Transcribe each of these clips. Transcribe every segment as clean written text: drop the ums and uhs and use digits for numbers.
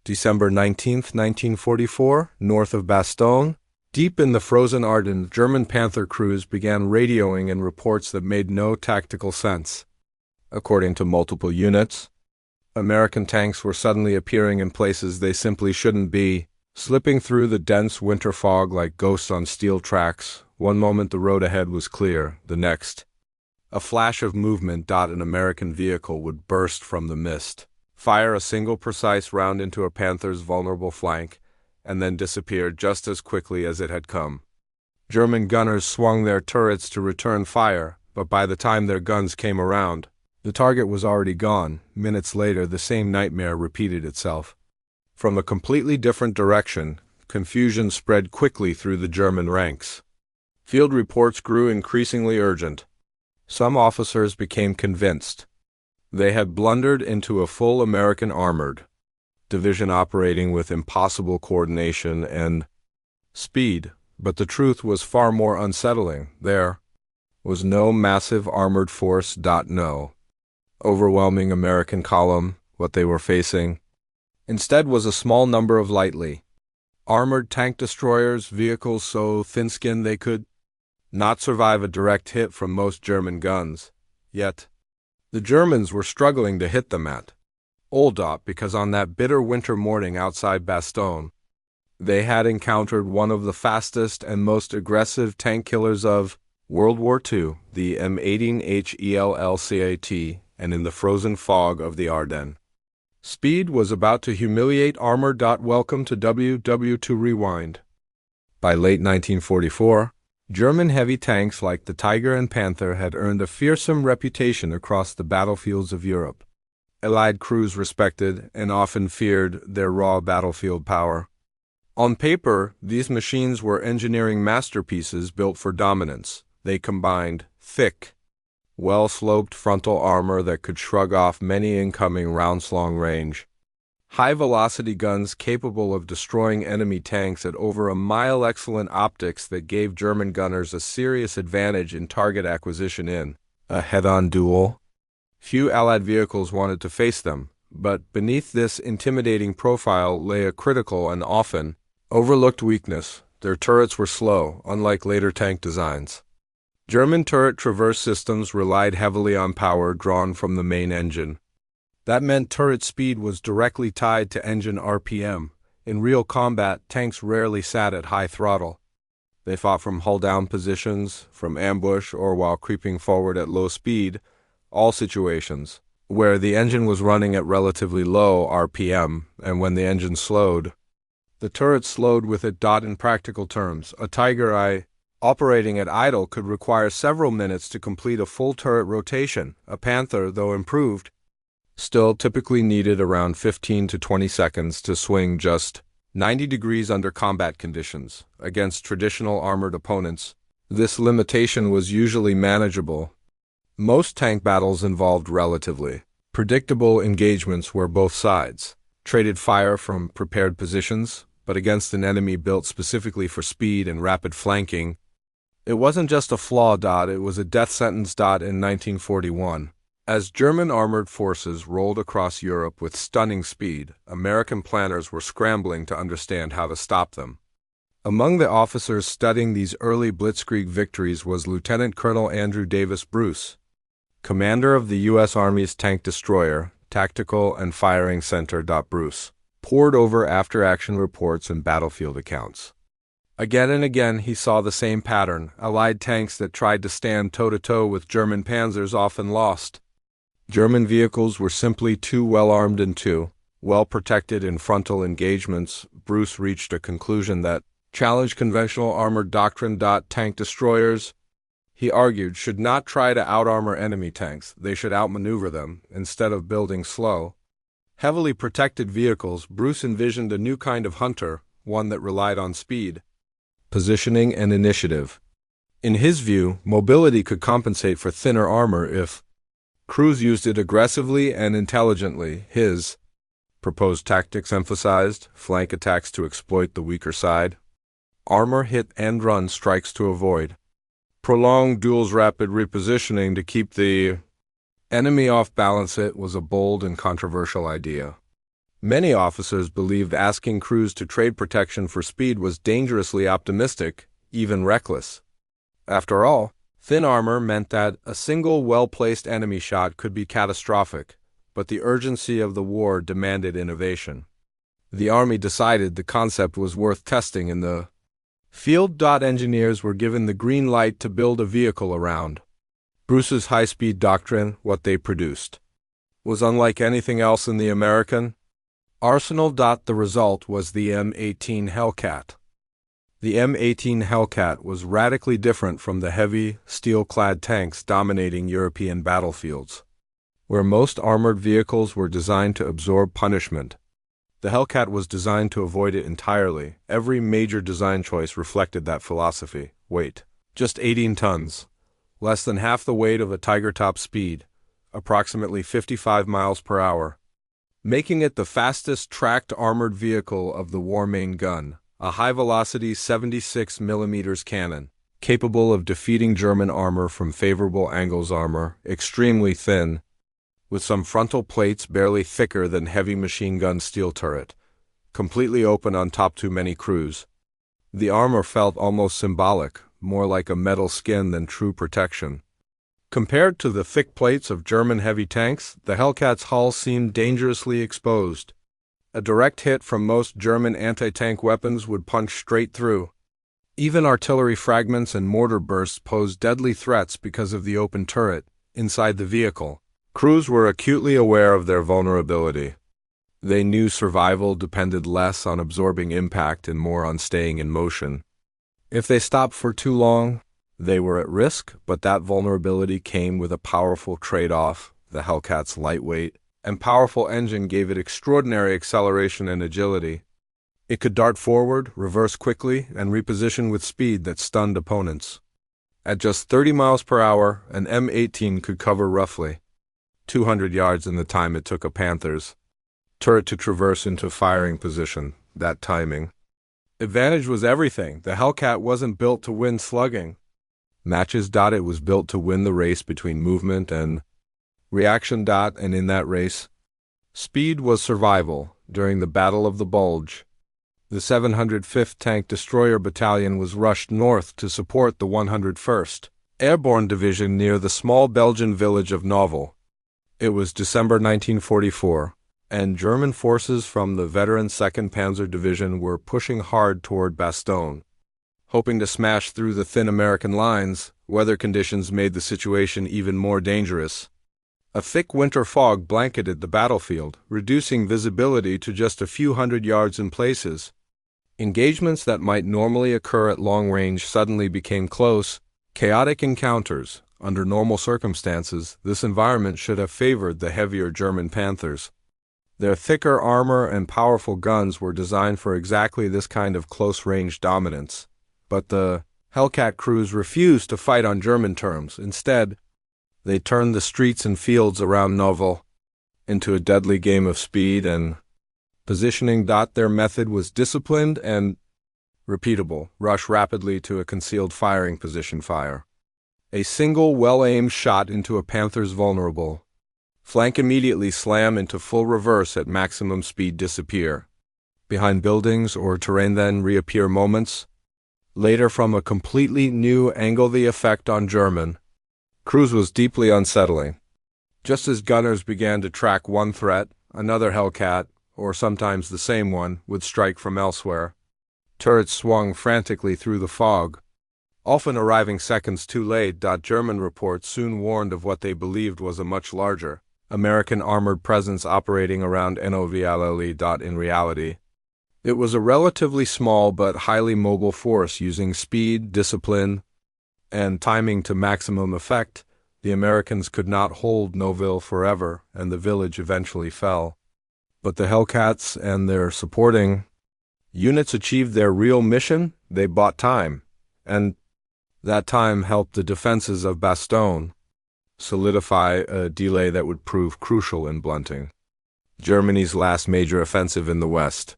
December 19, 1944, north of Bastogne. Deep in the frozen Ardennes, German Panther crews began radioing in reports that made no tactical sense. According to multiple units, American tanks were suddenly appearing in places they simply shouldn't be, slipping through the dense winter fog like ghosts on steel tracks. One moment the road ahead was clear, the next, a flash of movement. An American vehicle would burst from the mist, fire a single precise round into a Panther's vulnerable flank, and then disappear just as quickly as it had come. German gunners swung their turrets to return fire, but by the time their guns came around, the target was already gone. Minutes later, the same nightmare repeated itself. From a completely different direction, confusion spread quickly through the German ranks. Field reports grew increasingly urgent. Some officers became convinced they had blundered into a full American armored division operating with impossible coordination and speed, but the truth was far more unsettling. There was no massive armored force. No overwhelming American column. What they were facing instead was a small number of lightly armored tank destroyers, vehicles so thin-skinned they could not survive a direct hit from most German guns. Yet, the Germans were struggling to hit them at all. Because on that bitter winter morning outside Bastogne, they had encountered one of the fastest and most aggressive tank killers of World War II, the M18 Hellcat, and in the frozen fog of the Ardennes, speed was about to humiliate armor. Welcome to WW2 Rewind. By late 1944, German heavy tanks like the Tiger and Panther had earned a fearsome reputation across the battlefields of Europe. Allied crews respected and often feared their raw battlefield power. On paper, these machines were engineering masterpieces built for dominance. They combined thick, well-sloped frontal armor that could shrug off many incoming rounds long range, high-velocity guns capable of destroying enemy tanks at over a mile, excellent optics that gave German gunners a serious advantage in target acquisition in a head-on duel. Few Allied vehicles wanted to face them, but beneath this intimidating profile lay a critical and often overlooked weakness. Their turrets were slow, unlike later tank designs. German turret traverse systems relied heavily on power drawn from the main engine. That meant turret speed was directly tied to engine RPM. In real combat, tanks rarely sat at high throttle. They fought from hull-down positions, from ambush, or while creeping forward at low speed, all situations where the engine was running at relatively low RPM, and when the engine slowed, the turret slowed with it. In practical terms, a Tiger I operating at idle could require several minutes to complete a full turret rotation. A Panther, though improved, still typically needed around 15 to 20 seconds to swing just 90 degrees under combat conditions. Against traditional armored opponents, this limitation was usually manageable. Most tank battles involved relatively predictable engagements where both sides traded fire from prepared positions, but against an enemy built specifically for speed and rapid flanking, it wasn't just a flaw. It was a death sentence. In 1941, as German armored forces rolled across Europe with stunning speed, American planners were scrambling to understand how to stop them. Among the officers studying these early blitzkrieg victories was Lieutenant Colonel Andrew Davis Bruce, commander of the U.S. Army's Tank Destroyer, Tactical and Firing Center. Bruce pored over after-action reports and battlefield accounts. Again and again he saw the same pattern. Allied tanks that tried to stand toe-to-toe with German panzers often lost. German vehicles were simply too well-armed and too well-protected in frontal engagements. Bruce reached a conclusion that challenged conventional armored doctrine. Tank destroyers, he argued, should not try to out-armor enemy tanks. They should outmaneuver them, instead of building slow, heavily protected vehicles. Bruce envisioned a new kind of hunter, one that relied on speed, positioning, and initiative. In his view, mobility could compensate for thinner armor if crews used it aggressively and intelligently. His proposed tactics emphasized flank attacks to exploit the weaker side, armor hit and run strikes to avoid, prolonged duels, rapid repositioning to keep the enemy off balance. It was a bold and controversial idea. Many officers believed asking crews to trade protection for speed was dangerously optimistic, even reckless. After all, thin armor meant that a single well-placed enemy shot could be catastrophic, but the urgency of the war demanded innovation. The Army decided the concept was worth testing in the field. Engineers were given the green light to build a vehicle around. Bruce's high-speed doctrine, what they produced, was unlike anything else in the American arsenal. The result was the M18 Hellcat. The M18 Hellcat was radically different from the heavy, steel-clad tanks dominating European battlefields. Where most armored vehicles were designed to absorb punishment, the Hellcat was designed to avoid it entirely. Every major design choice reflected that philosophy. Weight: just 18 tons, less than half the weight of a Tiger. Top speed, approximately 55 miles per hour, making it the fastest tracked armored vehicle of the war. Main gun: a high-velocity 76mm cannon, capable of defeating German armor from favorable angles. Armor: extremely thin, with some frontal plates barely thicker than heavy machine gun steel. Turret completely open on top. Too many crews. The armor felt almost symbolic, more like a metal skin than true protection. Compared to the thick plates of German heavy tanks, the Hellcat's hull seemed dangerously exposed. A direct hit from most German anti-tank weapons would punch straight through. Even artillery fragments and mortar bursts posed deadly threats because of the open turret inside the vehicle. Crews were acutely aware of their vulnerability. They knew survival depended less on absorbing impact and more on staying in motion. If they stopped for too long, they were at risk, but that vulnerability came with a powerful trade-off. The Hellcat's lightweight and powerful engine gave it extraordinary acceleration and agility. It could dart forward, reverse quickly, and reposition with speed that stunned opponents. At just 30 miles per hour, an M18 could cover roughly 200 yards in the time it took a Panther's turret to traverse into firing position. That timing advantage was everything. The Hellcat wasn't built to win slugging matches. It was built to win the race between movement and reaction. And in that race, speed was survival. During the Battle of the Bulge, the 705th Tank Destroyer Battalion was rushed north to support the 101st Airborne Division near the small Belgian village of Noville. It was December 1944, and German forces from the veteran 2nd Panzer Division were pushing hard toward Bastogne. Hoping to smash through the thin American lines, weather conditions made the situation even more dangerous. A thick winter fog blanketed the battlefield, reducing visibility to just a few hundred yards in places. Engagements that might normally occur at long range suddenly became close, chaotic encounters. Under normal circumstances, this environment should have favored the heavier German Panthers. Their thicker armor and powerful guns were designed for exactly this kind of close-range dominance. But the Hellcat crews refused to fight on German terms. Instead, they turned the streets and fields around Noville into a deadly game of speed and positioning. Their method was disciplined and repeatable. Rush rapidly to a concealed firing position. Fire a single well-aimed shot into a Panther's vulnerable flank, immediately slam into full reverse at maximum speed, disappear behind buildings or terrain, then reappear moments later from a completely new angle. The effect on German crews was deeply unsettling. Just as gunners began to track one threat, another Hellcat, or sometimes the same one, would strike from elsewhere. Turrets swung frantically through the fog, often arriving seconds too late. German reports soon warned of what they believed was a much larger American armored presence operating around Noville. In reality, it was a relatively small but highly mobile force using speed, discipline, and timing to maximum effect. The Americans could not hold Noville forever, and the village eventually fell. But the Hellcats and their supporting units achieved their real mission. They bought time, and that time helped the defenses of Bastogne solidify a delay that would prove crucial in blunting Germany's last major offensive in the West.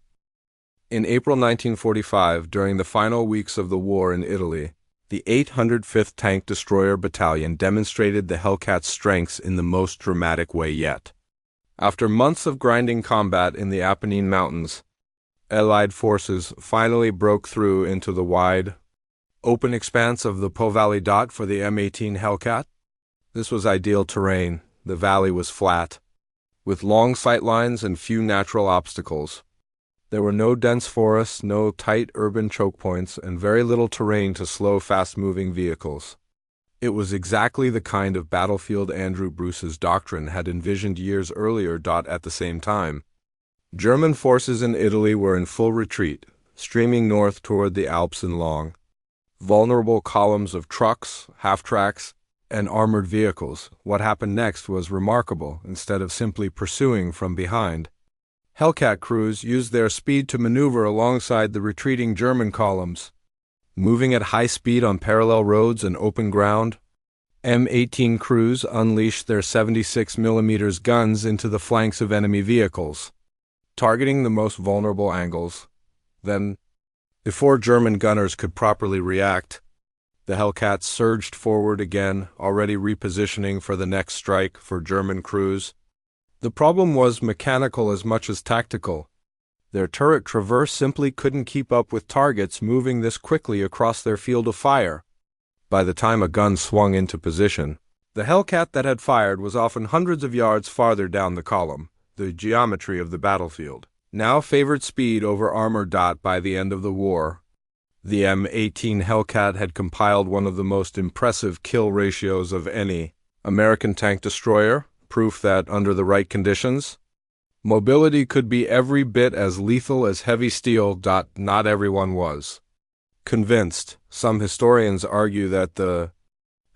In April 1945, during the final weeks of the war in Italy, the 805th Tank Destroyer Battalion demonstrated the Hellcat's strengths in the most dramatic way yet. After months of grinding combat in the Apennine Mountains, Allied forces finally broke through into the wide, open expanse of the Po Valley for the M18 Hellcat. This was ideal terrain. The valley was flat, with long sight lines and few natural obstacles. There were no dense forests, no tight urban choke points, and very little terrain to slow fast-moving vehicles. It was exactly the kind of battlefield Andrew Bruce's doctrine had envisioned years earlier. At the same time, German forces in Italy were in full retreat, streaming north toward the Alps in long, vulnerable columns of trucks, half-tracks, and armored vehicles. What happened next was remarkable. Instead of simply pursuing from behind, Hellcat crews used their speed to maneuver alongside the retreating German columns. Moving at high speed on parallel roads and open ground, M18 crews unleashed their 76mm guns into the flanks of enemy vehicles, targeting the most vulnerable angles. Then, before German gunners could properly react, the Hellcats surged forward again, already repositioning for the next strike for German crews. The problem was mechanical as much as tactical. Their turret traverse simply couldn't keep up with targets moving this quickly across their field of fire. By the time a gun swung into position, the Hellcat that had fired was often hundreds of yards farther down the column. The geometry of the battlefield now favored speed over armor. By the end of the war, the M18 Hellcat had compiled one of the most impressive kill ratios of any American tank destroyer, proof that under the right conditions, mobility could be every bit as lethal as heavy steel. Not everyone was convinced. Some historians argue that the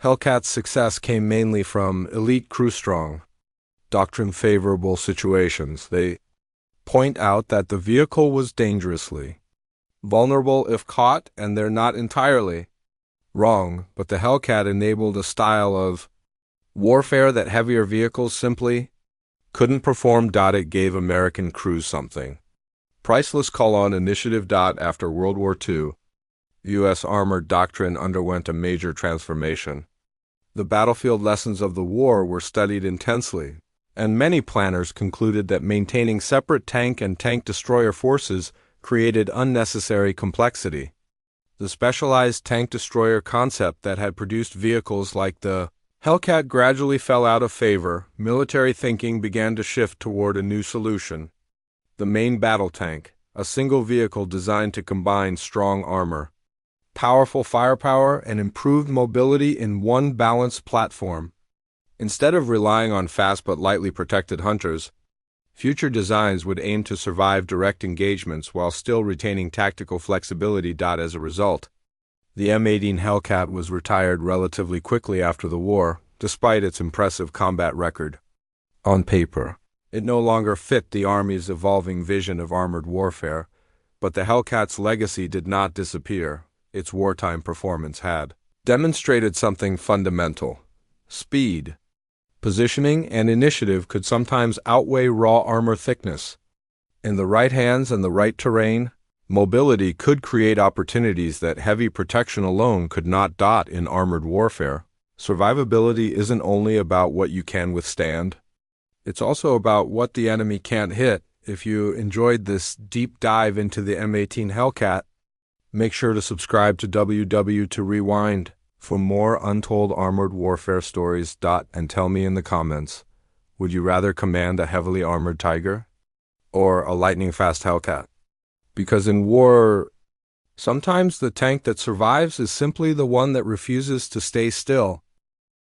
Hellcat's success came mainly from elite crew-strong, doctrine-favorable situations. They point out that the vehicle was dangerously vulnerable if caught, and they're not entirely wrong, but the Hellcat enabled a style of warfare that heavier vehicles simply couldn't perform. It gave American crews something priceless. Call on initiative. After World War II, U.S. armored doctrine underwent a major transformation. The battlefield lessons of the war were studied intensely, and many planners concluded that maintaining separate tank and tank destroyer forces created unnecessary complexity. The specialized tank destroyer concept that had produced vehicles like the Hellcat gradually fell out of favor. Military thinking began to shift toward a new solution: the main battle tank, a single vehicle designed to combine strong armor, powerful firepower, and improved mobility in one balanced platform. Instead of relying on fast but lightly protected hunters, future designs would aim to survive direct engagements while still retaining tactical flexibility. As a result, the M18 Hellcat was retired relatively quickly after the war, despite its impressive combat record. On paper, it no longer fit the Army's evolving vision of armored warfare, but the Hellcat's legacy did not disappear. Its wartime performance had demonstrated something fundamental: speed, positioning, and initiative could sometimes outweigh raw armor thickness. In the right hands and the right terrain, mobility could create opportunities that heavy protection alone could not. In armored warfare, survivability isn't only about what you can withstand, it's also about what the enemy can't hit. If you enjoyed this deep dive into the M18 Hellcat, make sure to subscribe to WW2 Rewind for more untold armored warfare stories. And tell me in the comments, would you rather command a heavily armored Tiger or a lightning-fast Hellcat? Because in war, sometimes the tank that survives is simply the one that refuses to stay still.